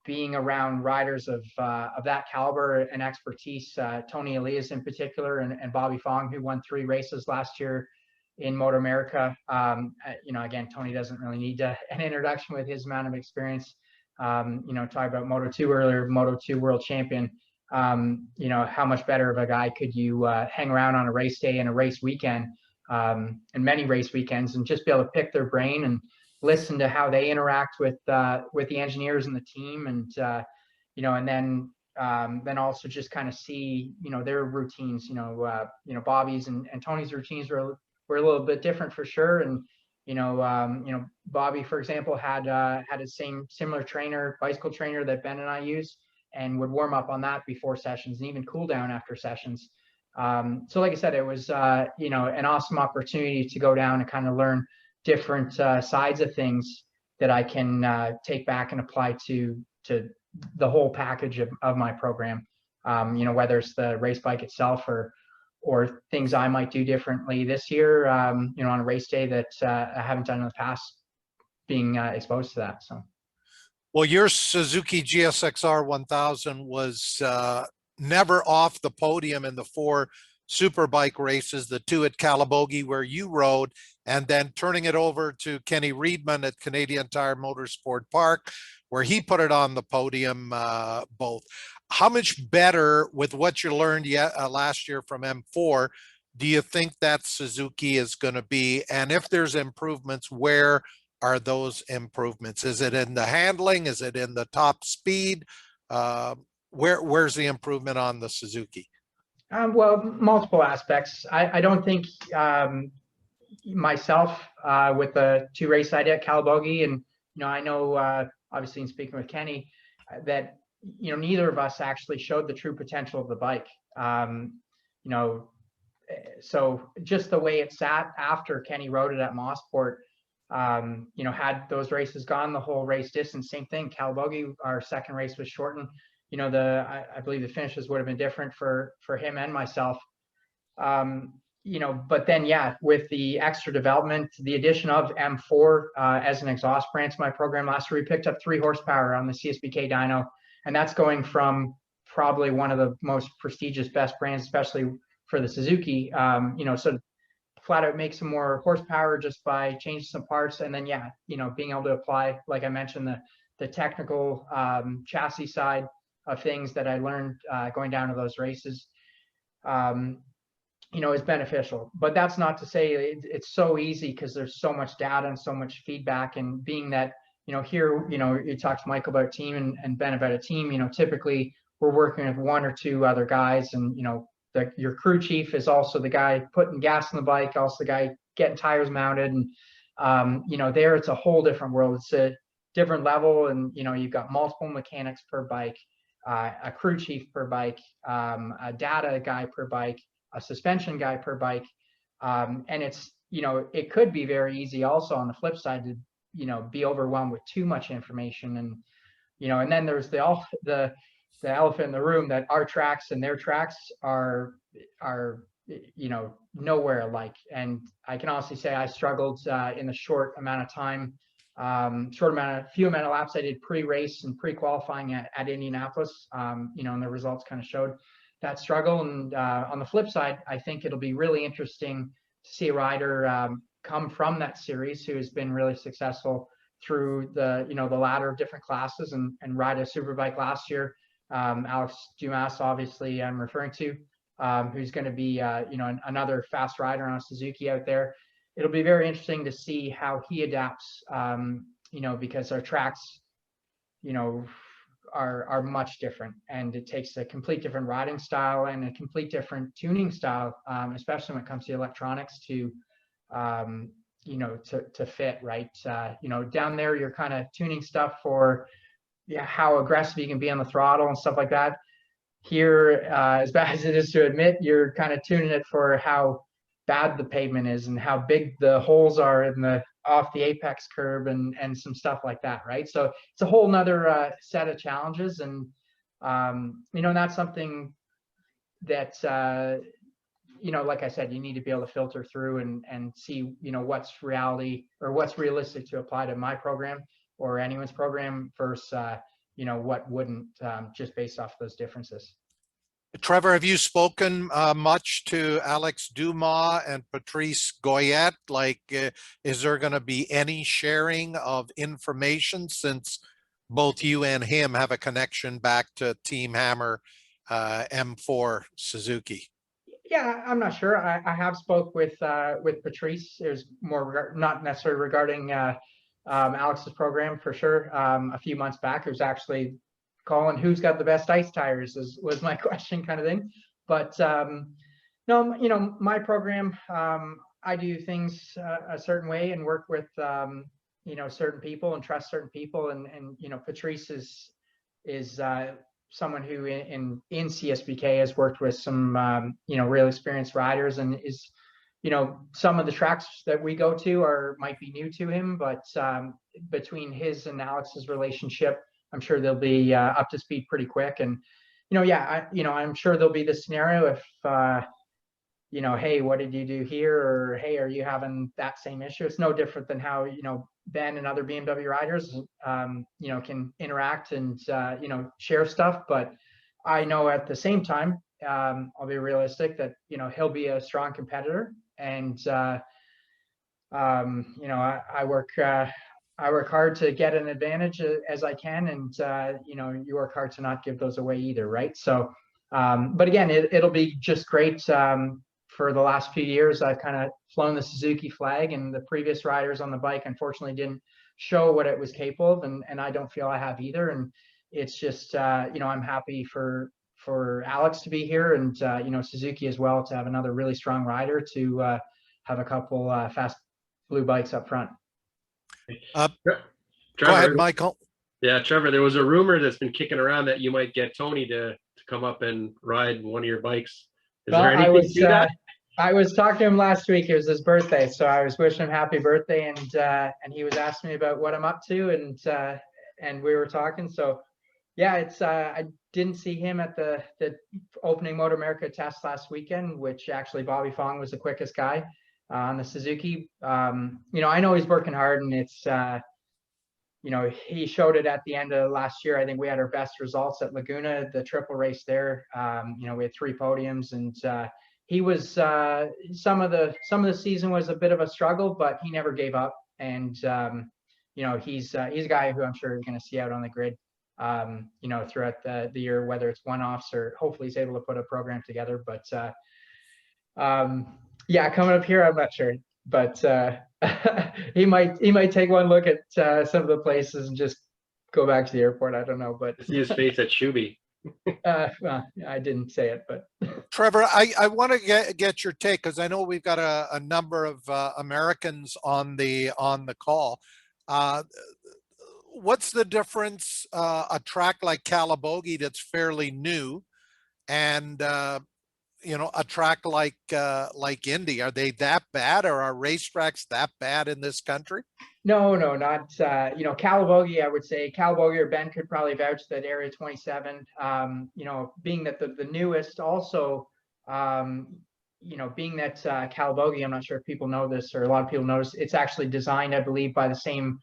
Speaker 3: being around riders of that caliber and expertise, Tony Elias in particular, and Bobby Fong, who won 3 races last year in Moto America. Again, Tony doesn't really need an introduction with his amount of experience. Talking about Moto2 earlier, Moto2 world champion. How much better of a guy could you hang around on a race day and a race weekend, and many race weekends, and just be able to pick their brain and listen to how they interact with the engineers and the team, and and then also just kind of see their routines. Bobby's and Tony's routines were a little bit different for sure. And Bobby, for example, had a similar trainer, bicycle trainer that Ben and I use, and would warm up on that before sessions and even cool down after sessions. So like I said, it was an awesome opportunity to go down and kind of learn different sides of things that I can take back and apply to the whole package of my program. Whether it's the race bike itself or things I might do differently this year, on a race day that I haven't done in the past, being exposed to that. So.
Speaker 1: Well, your Suzuki GSXR 1000 was never off the podium in the 4 Superbike races, the 2 at Calabogie where you rode, and then turning it over to Kenny Reedman at Canadian Tire Motorsport Park, where he put it on the podium both. How much better, with what you learned last year from M4, do you think that Suzuki is going to be? And if there's improvements, where are those improvements? Is it in the handling? Is it in the top speed? Where's the improvement on the Suzuki?
Speaker 3: Well, multiple aspects. I don't think myself with the 2 races I did at Calabogie, and I know obviously in speaking with Kenny that neither of us actually showed the true potential of the bike. So just the way it sat after Kenny rode it at Mosport, had those races gone the whole race distance, same thing. Calabogie, our second race, was shortened. I believe the finishes would have been different for him and myself. but then, yeah, with the extra development, the addition of M4 as an exhaust branch to my program last year, we picked up 3 horsepower on the CSBK dyno, and that's going from probably one of the most prestigious, best brands, especially for the Suzuki. So flat out make some more horsepower just by changing some parts, and then being able to apply, like I mentioned, the technical chassis side of things that I learned going down to those races. Is beneficial. But that's not to say it's so easy, because there's so much data and so much feedback. And being that, here, you talked to Michael about team and Ben about a team, typically we're working with 1 or 2 other guys, and, your crew chief is also the guy putting gas in the bike, also the guy getting tires mounted. And, there it's a whole different world. It's a different level. And, you've got multiple mechanics per bike, a crew chief per bike, a data guy per bike, a suspension guy per bike. And it's, it could be very easy also on the flip side to, be overwhelmed with too much information. And, and then there's the elephant in the room, that our tracks and their tracks are nowhere alike. And I can honestly say I struggled in the short amount of time, few amount of laps I did pre-race and pre-qualifying at Indianapolis, and the results kind of showed that struggle. And on the flip side, I think it'll be really interesting to see a rider come from that series who has been really successful through the ladder of different classes and ride a Superbike last year. Alex Dumas, obviously, I'm referring to, who's going to be another fast rider on a Suzuki out there. It'll be very interesting to see how he adapts, because our tracks, are much different, and it takes a complete different riding style and a complete different tuning style, especially when it comes to electronics to fit right. Down there you're kind of tuning stuff for how aggressive you can be on the throttle and stuff like that. Here, as bad as it is to admit, you're kind of tuning it for how bad the pavement is and how big the holes are in off the apex curb and some stuff like that, right? So it's a whole nother set of challenges. And that's something that like I said, you need to be able to filter through and see what's reality or what's realistic to apply to my program or anyone's program versus what wouldn't, just based off those differences.
Speaker 1: Trevor, have you spoken much to Alex Dumas and Patrice Goyette? Like, is there going to be any sharing of information, since both you and him have a connection back to Team Hammer M4 Suzuki?
Speaker 3: Yeah, I'm not sure. I have spoke with Patrice. It was more not necessarily regarding Alex's program for sure. A few months back, it was actually calling who's got the best ice tires was my question, kind of thing. But no, my program, I do things a certain way and work with certain people and trust certain people. And Patrice is someone who in CSBK has worked with some real experienced riders, and is some of the tracks that we go to might be new to him, but between his and Alex's relationship, I'm sure they'll be up to speed pretty quick. And I'm sure there'll be the scenario if hey, what did you do here, or hey, are you having that same issue? It's no different than how Ben and other BMW riders can interact and share stuff. But I know at the same time, I'll be realistic that he'll be a strong competitor, and I work hard to get an advantage as I can, and you work hard to not give those away either, right? So but again, it'll be just great. For the last few years, I've kind of flown the Suzuki flag, and the previous riders on the bike unfortunately didn't show what it was capable of, and I don't feel I have either. And it's just I'm happy for Alex to be here, and Suzuki as well, to have another really strong rider, to have a couple fast blue bikes up front.
Speaker 5: Trevor,
Speaker 1: Go ahead, Michael.
Speaker 5: Yeah, Trevor, there was a rumor that's been kicking around that you might get Tony to come up and ride one of your bikes. Is there anything to that?
Speaker 3: I was talking to him last week. It was his birthday, so I was wishing him happy birthday, and he was asking me about what I'm up to, and we were talking. So Yeah, it's I didn't see him at the opening Motor America test last weekend, which actually Bobby Fong was the quickest guy on the Suzuki. You know, I know he's working hard, and it's you know, he showed it at the end of last year. I think we had our best results at Laguna, the triple race there. You know, we had 3 podiums, and he was some of the season was a bit of a struggle, but he never gave up. And you know, he's a guy who I'm sure you're going to see out on the grid. You know, throughout the year, whether it's one-offs or hopefully he's able to put a program together. But yeah, coming up here, I'm not sure, but he might take one look at some of the places and just go back to the airport. I don't know, but
Speaker 5: See his face at Shuby.
Speaker 3: well, I didn't say it, but
Speaker 1: Trevor, I want to get your take, because I know we've got a number of Americans on the call. What's the difference, a track like Calabogie that's fairly new, and you know, a track like Indy? Are they that bad, or are racetracks that bad in this country?
Speaker 3: no, not you know, Calabogie. I would say Calabogie, or Ben could probably vouch that Area 27. You know, being that the newest, also, you know, being that Calabogie, I'm not sure if people know this, or a lot of people notice, it's actually designed, I believe, by the same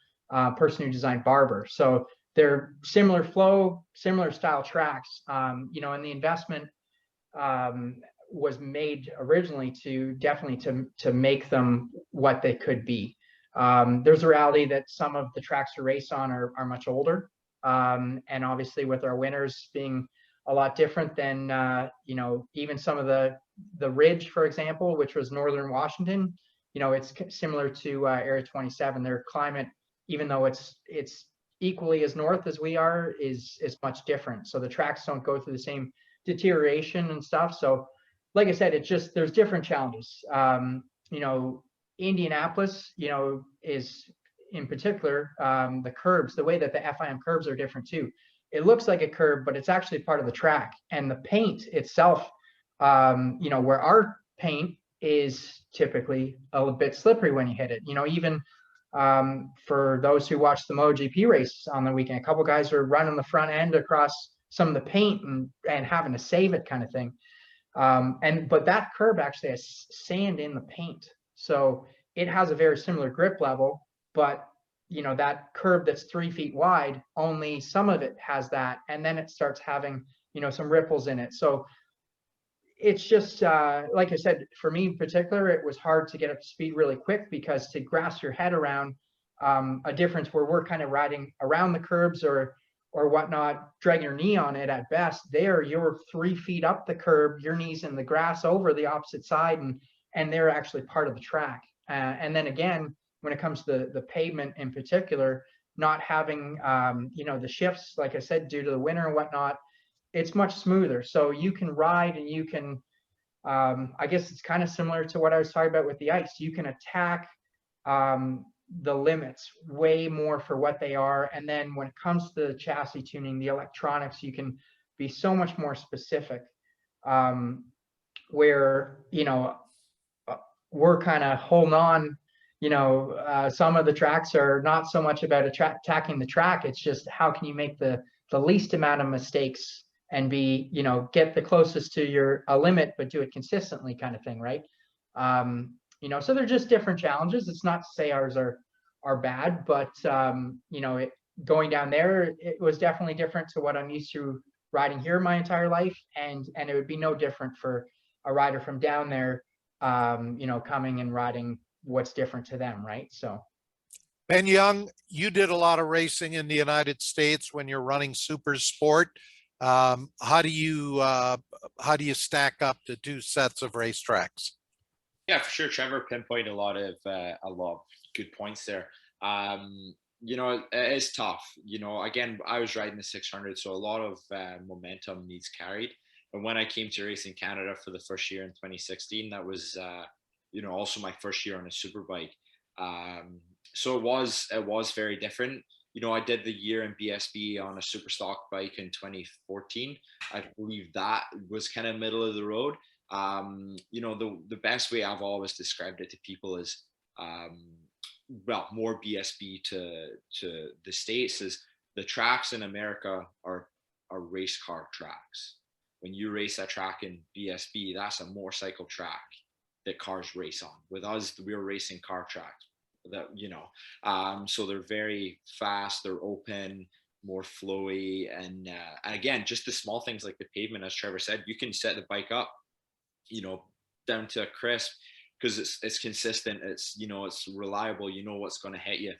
Speaker 3: person who designed Barber. So they're similar flow, similar style tracks. You know, and the investment was made originally to definitely to make them what they could be. There's a reality that some of the tracks to race on are much older, and obviously with our winners being a lot different than you know, even some of the Ridge, for example, which was northern Washington. You know, it's similar to Area 27. Their climate, even though it's equally as north as we are, is much different. So the tracks don't go through the same deterioration and stuff. So like I said, it's just, there's different challenges. You know, Indianapolis, you know, is in particular, the curbs, the way that the FIM curbs are different too. It looks like a curb, but it's actually part of the track, and the paint itself, you know, where our paint is typically a bit slippery when you hit it. You know, even for those who watch the MotoGP race on the weekend, a couple guys were running the front end across some of the paint and having to save it, kind of thing. But that curb actually has sand in the paint, so it has a very similar grip level. But you know, that curb that's 3 feet wide, only some of it has that, and then it starts having, you know, some ripples in it. So it's just like I said, for me in particular, it was hard to get up to speed really quick, because to grasp your head around a difference where we're kind of riding around the curbs or whatnot, drag your knee on it at best. There, you're 3 feet up the curb, your knees in the grass over the opposite side, and they're actually part of the track. And then again, when it comes to the pavement in particular, not having you know, the shifts, like I said, due to the winter and whatnot, it's much smoother. So you can ride, and you can, I guess it's kind of similar to what I was talking about with the ice. You can attack the limits way more for what they are. And then when it comes to the chassis tuning, the electronics, you can be so much more specific, where, you know, we're kind of holding on. You know, some of the tracks are not so much about attacking the track. It's just how can you make the least amount of mistakes and be, you know, get the closest to your limit, but do it consistently, kind of thing, right? You know, so they're just different challenges. It's not to say ours are bad, but you know, going down there, it was definitely different to what I'm used to riding here my entire life, and it would be no different for a rider from down there, you know, coming and riding what's different to them, right? So
Speaker 1: Ben Young, you did a lot of racing in the United States when you're running super sport. How do you stack up the 2 sets of racetracks?
Speaker 4: Yeah, for sure. Trevor pinpointed a lot of good points there. You know, it's tough. You know, again, I was riding the 600, so a lot of momentum needs carried. And when I came to race in Canada for the first year in 2016, that was, you know, also my first year on a superbike. So it was very different. You know, I did the year in BSB on a super stock bike in 2014. I believe that was kind of middle of the road. You know, the best way I've always described it to people is, well, more BSB to the States, is the tracks in America are are race car tracks. When you race a track in BSB, that's a motorcycle track that cars race on. With us, we're racing car tracks that, so they're very fast, they're open, more flowy. And again, just the small things like the pavement, as Trevor said, you can set the bike up, down to a crisp, because it's consistent, it's reliable, what's going to hit you.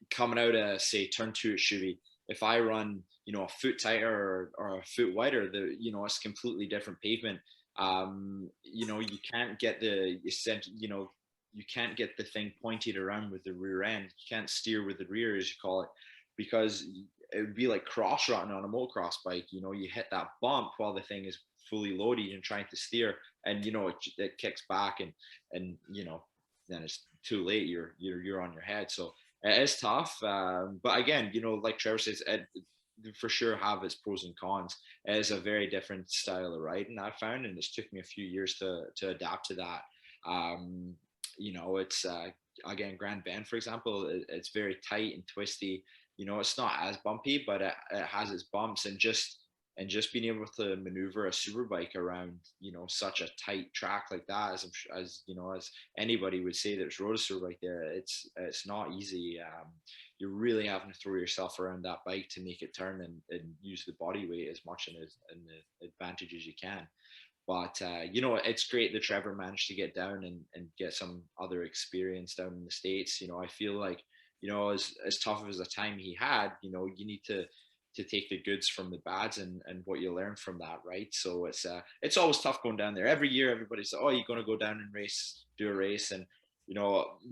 Speaker 4: Coming out of, say, turn 2 at Shuby, if I run a foot tighter or a foot wider, it's completely different pavement. You can't get you can't get the thing pointed around with the rear end. You can't steer with the rear, as you call it, because it would be like cross rutting on a motocross bike. You hit that bump while the thing is fully loaded and trying to steer, and it kicks back, and then it's too late. You're on your head. So it is tough. But again, like Trevor says, it for sure have its pros and cons. It is a very different style of riding, I found, and it's took me a few years to adapt to that. It's again, Grand Bend, for example, it's very tight and twisty. It's not as bumpy, but it has its bumps, and just being able to maneuver a Superbike around such a tight track like that, as anybody would say that's rode a Superbike there, it's not easy. You're really having to throw yourself around that bike to make it turn and use the body weight as much and the advantage as you can. But it's great that Trevor managed to get down and get some other experience down in the States. I feel like as tough as a time he had, you need to take the goods from the bads and what you learn from that, right? So it's always tough going down there. Every year everybody says, oh, you're going to go down and do a race. And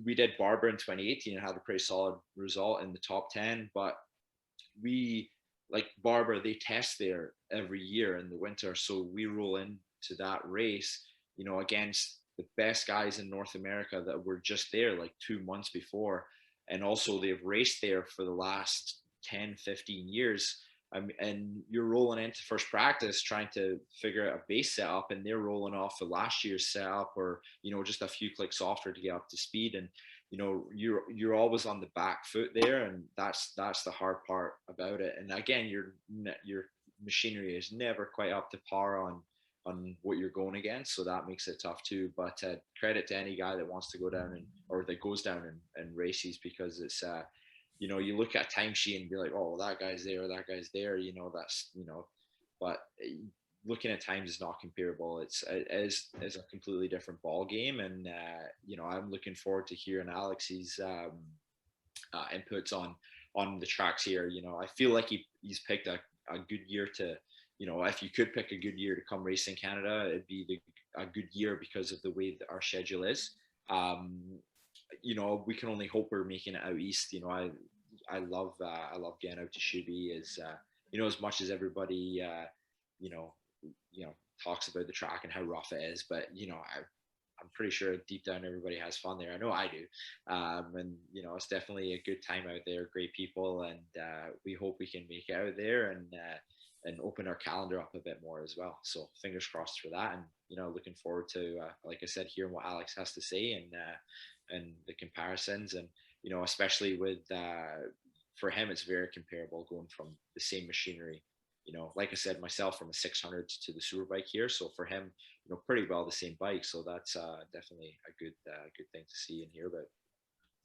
Speaker 4: we did Barber in 2018 and had a pretty solid result in the top 10, but like Barber, they test there every year in the winter, so we roll into that race against the best guys in North America that were just there like 2 months before, and also they've raced there for the last 10-15 years. And you're rolling into first practice trying to figure out a base setup, and they're rolling off of last year's setup, or just a few clicks softer to get up to speed. And you're always on the back foot there, and that's the hard part about it. And again, your machinery is never quite up to par on what you're going against, so that makes it tough too. But credit to any guy that wants to go down or that goes down and races, because it's you look at a timesheet and be like, oh, that guy's there, that guy's there, but looking at times is not comparable. It is a completely different ball game. And I'm looking forward to hearing Alex's inputs on the tracks here. I feel like he's picked a good year to, if you could pick a good year to come race in Canada, it'd be a good year because of the way that our schedule is. We can only hope we're making it out east. I love getting out to Shuby, as much as everybody talks about the track and how rough it is, but I'm pretty sure deep down everybody has fun there. I know I do. And it's definitely a good time out there, great people, and we hope we can make it out there and open our calendar up a bit more as well. So fingers crossed for that, and looking forward to like I said, hearing what Alex has to say and the comparisons, and especially with for him it's very comparable going from the same machinery, like I said myself, from a 600 to the Superbike here. So for him, pretty well the same bike. So that's definitely a good thing to see and hear about.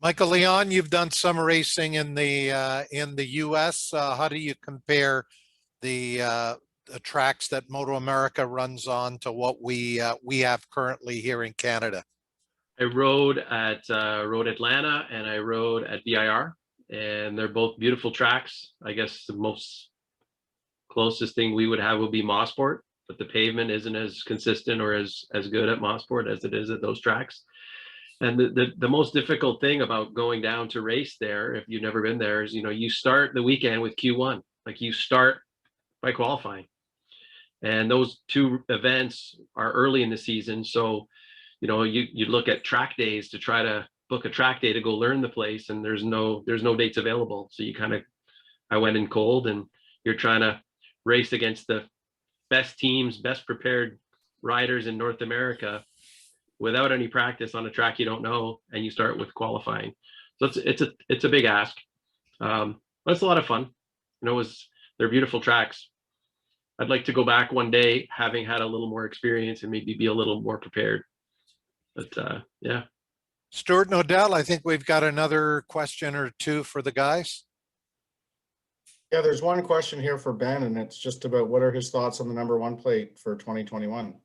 Speaker 1: Michael Leon, you've done some racing in the US. How do you compare the tracks that Moto America runs on to what we have currently here in Canada?
Speaker 5: I rode at Atlanta and I rode at VIR, and they're both beautiful tracks. I guess the most closest thing we would have would be Mossport, but the pavement isn't as consistent or as good at Mossport as it is at those tracks. And the most difficult thing about going down to race there, if you've never been there, is you start the weekend with Q1. Like, you start by qualifying, and those two events are early in the season. So you look at track days to try to book a track day to go learn the place, and there's no dates available. So I went in cold, and you're trying to race against the best teams, best prepared riders in North America without any practice on a track you don't know, and you start with qualifying. So it's a big ask. But it's a lot of fun. It was they're beautiful tracks. I'd like to go back one day, having had a little more experience and maybe be a little more prepared. But yeah.
Speaker 1: Stuart and Odell, I think we've got another question or two for the guys.
Speaker 2: Yeah, there's one question here for Ben, and it's just about what are his thoughts on the #1 plate for 2021?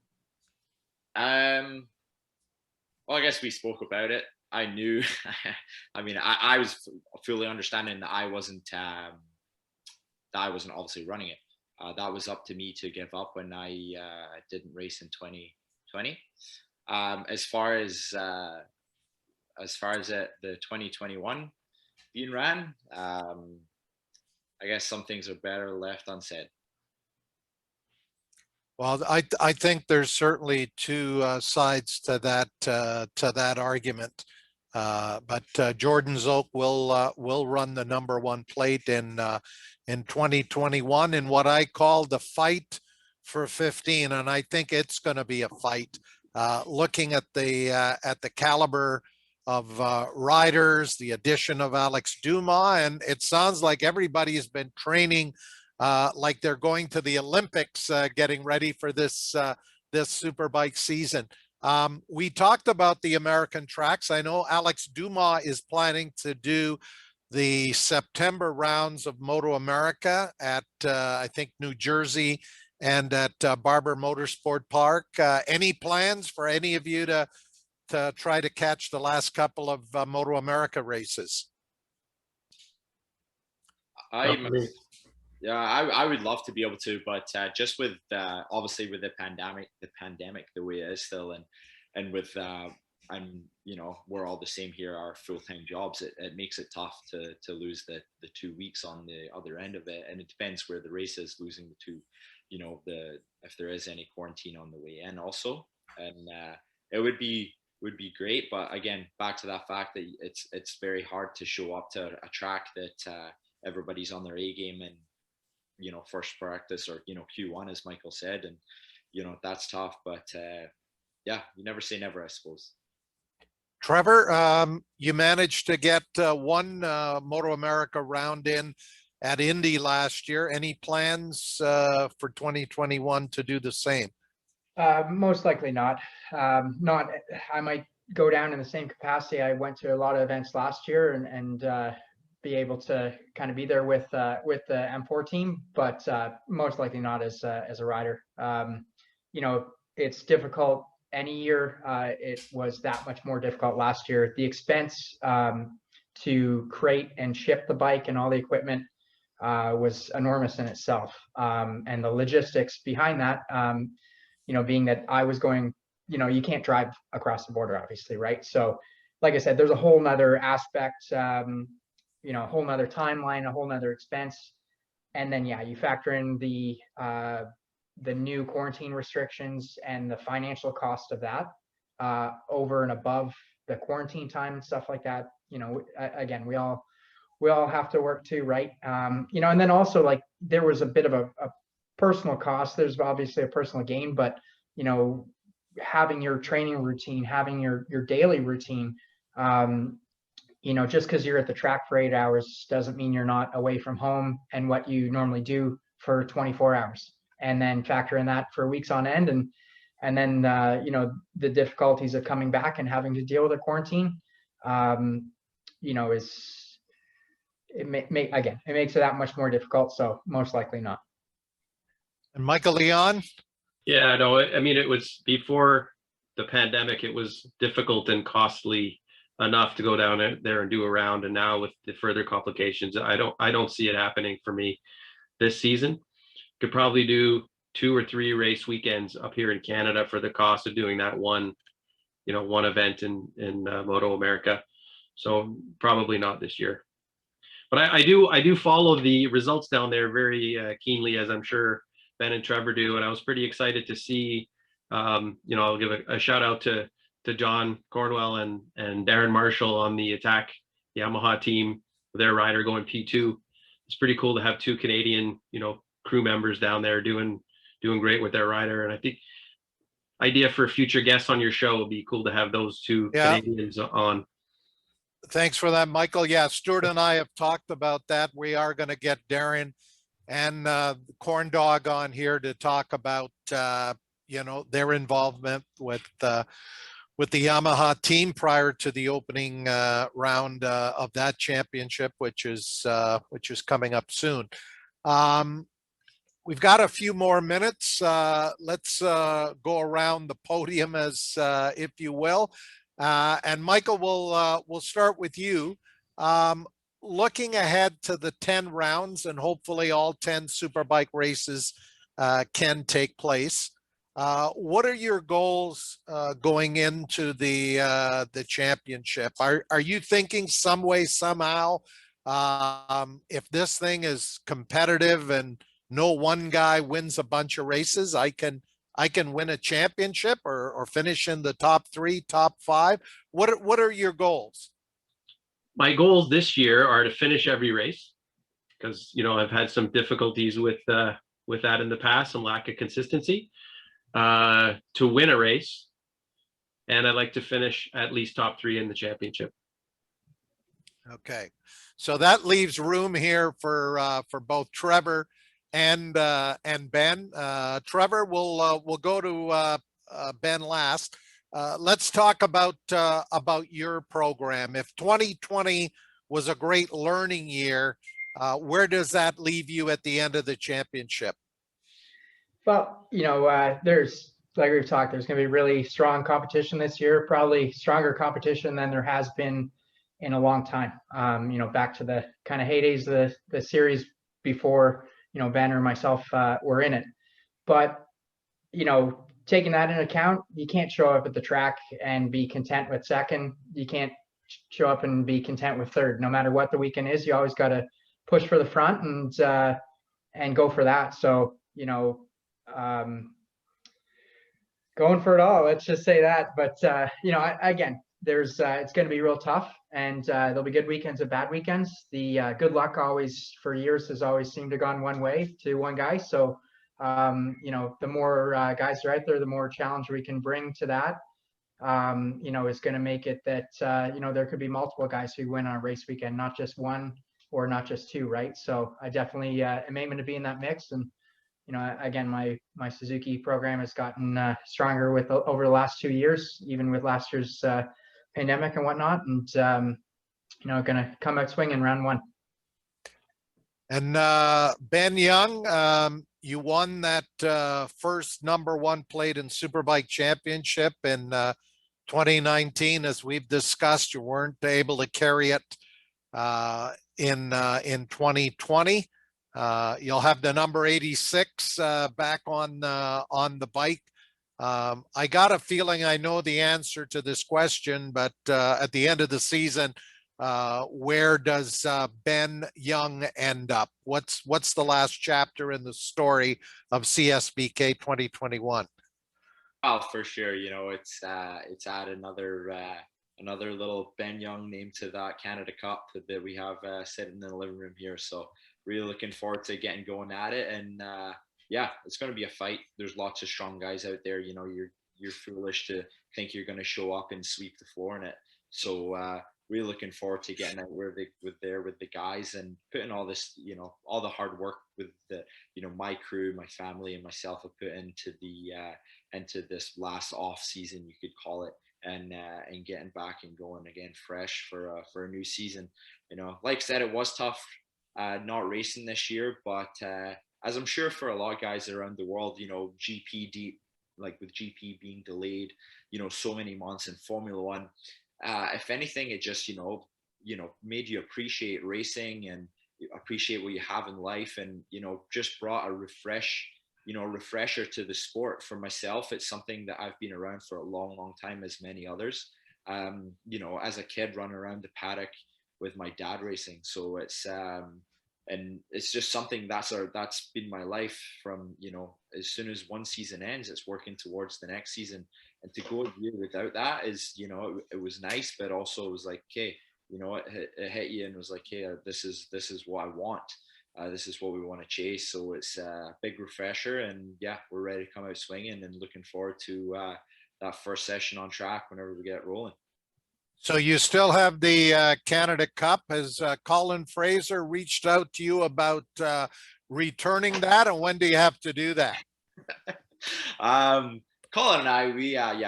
Speaker 4: Well, I guess we spoke about it. I knew, I mean, I was fully understanding that I wasn't obviously running it. That was up to me to give up when I didn't race in 2020. As far as the 2021 being ran, I guess some things are better left unsaid.
Speaker 1: Well, I think there's certainly two sides to that argument. But Jordan Zoke will run the #1 plate in 2021 in what I call the fight for 15, and I think it's going to be a fight. Looking at the caliber of riders, the addition of Alex Dumas, and it sounds like everybody's been training like they're going to the Olympics, getting ready for this Superbike season. We talked about the American tracks. I know Alex Dumas is planning to do the September rounds of Moto America at, I think, New Jersey and at Barber Motorsport Park. Any plans for any of you to try to catch the last couple of Moto America races?
Speaker 4: Yeah, I would love to be able to, but just with obviously with the pandemic the way it is still, and with we're all the same here, our full-time jobs, it makes it tough to lose the 2 weeks on the other end of it, and it depends where the race is, losing the two, if there is any quarantine on the way in also, and it would be great, but again, back to that fact that it's very hard to show up to a track that everybody's on their A game and first practice or Q1, as Michael said, and that's tough, but yeah, you never say never, I suppose.
Speaker 1: Trevor, you managed to get one Moto America round in at Indy last year. Any plans for 2021 to do the same?
Speaker 3: Most likely not. I might go down in the same capacity. I went to a lot of events last year and be able to kind of be there with the M4 team, but most likely not as a rider. It's difficult any year. It was that much more difficult last year. The expense to crate and ship the bike and all the equipment was enormous in itself, and the logistics behind that, being that I was going, you can't drive across the border, obviously, right? So like I said, there's a whole nother aspect, a whole nother timeline, a whole nother expense. And then, yeah, you factor in the new quarantine restrictions and the financial cost of that over and above the quarantine time and stuff like that. Again, we all have to work too, right? And then also, like, there was a bit of a personal cost. There's obviously a personal gain, but having your training routine, having your daily routine, just because you're at the track for 8 hours doesn't mean you're not away from home and what you normally do for 24 hours. And then factor in that for weeks on end, and then the difficulties of coming back and having to deal with a quarantine, it makes it that much more difficult. So most likely not.
Speaker 1: And Michael Leon?
Speaker 5: Yeah, no, I mean, it was before the pandemic, it was difficult and costly enough to go down there and do a round. And now with the further complications, I don't see it happening for me this season. Could probably do 2 or 3 race weekends up here in Canada for the cost of doing that one event in Moto America. So probably not this year. But I do follow the results down there very keenly, as I'm sure Ben and Trevor do, and I was pretty excited to see. I'll give a shout out to John Cornwell and Darren Marshall on the Attack Yamaha team, their rider going P2. It's pretty cool to have 2 Canadian, crew members down there doing great with their rider. And I think idea for future guests on your show would be cool to have those 2 Canadians on.
Speaker 1: Thanks for that, Michael. Yeah, Stuart and I have talked about that. We are going to get Darren and Corn Dog on here to talk about their involvement with the Yamaha team prior to the opening round of that championship, which is coming up soon. We've got a few more minutes. Let's go around the podium, as if you will. And Michael, we'll start with you. Looking ahead to the 10 rounds, and hopefully all 10 Superbike races can take place. What are your goals going into the championship? Are you thinking some way, somehow, if this thing is competitive and no one guy wins a bunch of races, I can win a championship or finish in the top 3, top 5? What are your goals?
Speaker 5: My goals this year are to finish every race, because I've had some difficulties with that in the past, some lack of consistency. To win a race, and I'd like to finish at least top 3 in the championship.
Speaker 1: Okay, so that leaves room here for both Trevor and Ben. Trevor, we'll go to Ben last. Let's talk about your program. If 2020 was a great learning year, where does that leave you at the end of the championship?
Speaker 3: Well, there's, like we've talked, there's going to be really strong competition this year, probably stronger competition than there has been in a long time. Back to the kind of heydays of the series before, Ben or myself were in it. But, taking that into account, you can't show up at the track and be content with second. You can't show up and be content with third. No matter what the weekend is, you always got to push for the front and go for that. So, going for it all, let's just say that. But again, there's it's going to be real tough, and there'll be good weekends and bad weekends. The good luck always for years has always seemed to gone one way to one guy. So the more guys are out there, the more challenge we can bring to that. Is going to make it that there could be multiple guys who win on a race weekend, not just one or not just two, right? So I definitely am aiming to be in that mix. And again, my Suzuki program has gotten stronger over the last 2 years, even with last year's pandemic and whatnot. And going to come out swinging round 1.
Speaker 1: And Ben Young, you won that first #1 plate in Superbike Championship in 2019. As we've discussed, you weren't able to carry it in 2020. You'll have the number 86 back on the bike. I got a feeling I know the answer to this question, but at the end of the season, where does Ben Young end up? What's the last chapter in the story of CSBK 2021?
Speaker 4: Oh, for sure. It's add another little Ben Young name to that Canada Cup that we have sitting in the living room here. So really looking forward to getting going at it. And it's going to be a fight. There's lots of strong guys out there. You're foolish to think you're going to show up and sweep the floor in it. So really looking forward to getting out with the guys and putting all this, all the hard work with the, my crew, my family, and myself have put into this last off season, you could call it, and getting back and going again fresh for a new season. Like I said, it was tough not racing this year, but as I'm sure for a lot of guys around the world, GP like with GP being delayed, so many months in Formula One. If anything, it just, made you appreciate racing and appreciate what you have in life, and, just brought a refresher to the sport. For myself, it's something that I've been around for a long, long time, as many others. As a kid, running around the paddock with my dad racing. So it's, and it's just something that's been my life from, as soon as one season ends, it's working towards the next season. And to go a year without that is, it was nice, but also it was like, okay, it hit you and was like, hey, this is what I want. This is what we want to chase. So it's a big refresher, and we're ready to come out swinging and looking forward to that first session on track whenever we get rolling.
Speaker 1: So you still have the Canada Cup. Has Colin Fraser reached out to you about returning that, and when do you have to do that?
Speaker 4: Colin and I,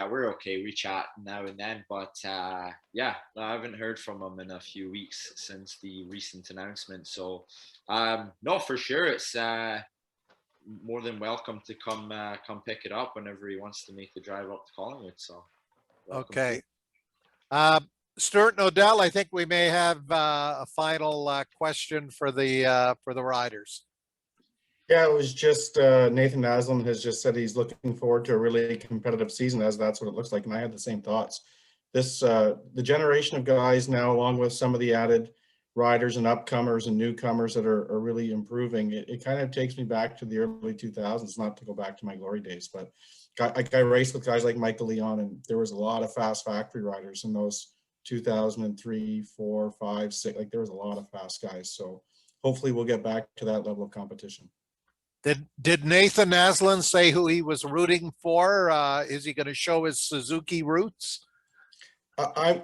Speaker 4: we're okay. We chat now and then, but yeah, I haven't heard from him in a few weeks since the recent announcement. So, no, for sure, it's more than welcome to come pick it up whenever he wants to make the drive up to Collingwood. So,
Speaker 1: Okay. Stuart Nodell, I think we may have a final question for the riders.
Speaker 2: Yeah, it was just Nathan Naslund has just said he's looking forward to a really competitive season, as that's what it looks like. And I had the same thoughts. This the generation of guys now, along with some of the added riders and upcomers and newcomers that are really improving, it kind of takes me back to the early 2000s, not to go back to my glory days, but I raced with guys like Michael Leon, and there was a lot of fast factory riders in those 2003, 4, 5, 6. Like there was a lot of fast guys. So hopefully we'll get back to that level of competition.
Speaker 1: Did Nathan Naslund say who he was rooting for? Is he going to show his Suzuki roots?
Speaker 2: I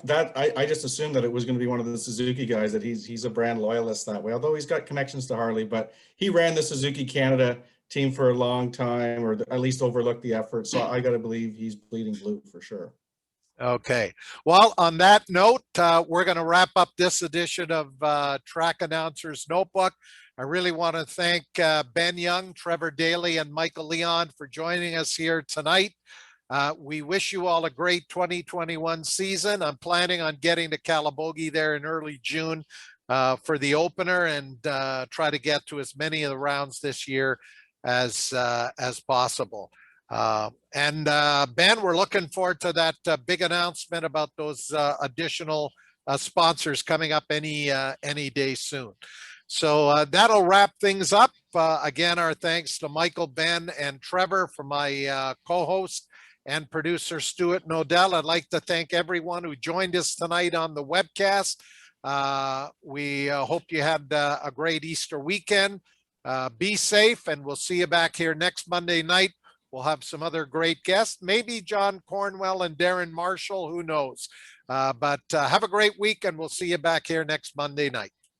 Speaker 2: just assumed that it was going to be one of the Suzuki guys, that he's a brand loyalist that way, although he's got connections to Harley, but he ran the Suzuki Canada team for a long time, or at least overlooked the effort. So I got to believe he's bleeding blue for sure.
Speaker 1: Okay. Well, on that note, we're going to wrap up this edition of Track Announcers Notebook. I really want to thank Ben Young, Trevor Daley, and Michael Leon for joining us here tonight. We wish you all a great 2021 season. I'm planning on getting to Calabogie there in early June for the opener, and try to get to as many of the rounds this year as possible. And Ben, we're looking forward to that big announcement about those additional sponsors coming up any day soon. So that'll wrap things up. Again, our thanks to Michael, Ben, and Trevor, for my co-host and producer, Stuart Nodell. I'd like to thank everyone who joined us tonight on the webcast. We hope you had a great Easter weekend. Be safe, and we'll see you back here next Monday night. We'll have some other great guests, maybe John Cornwell and Darren Marshall, who knows. But have a great week, and we'll see you back here next Monday night.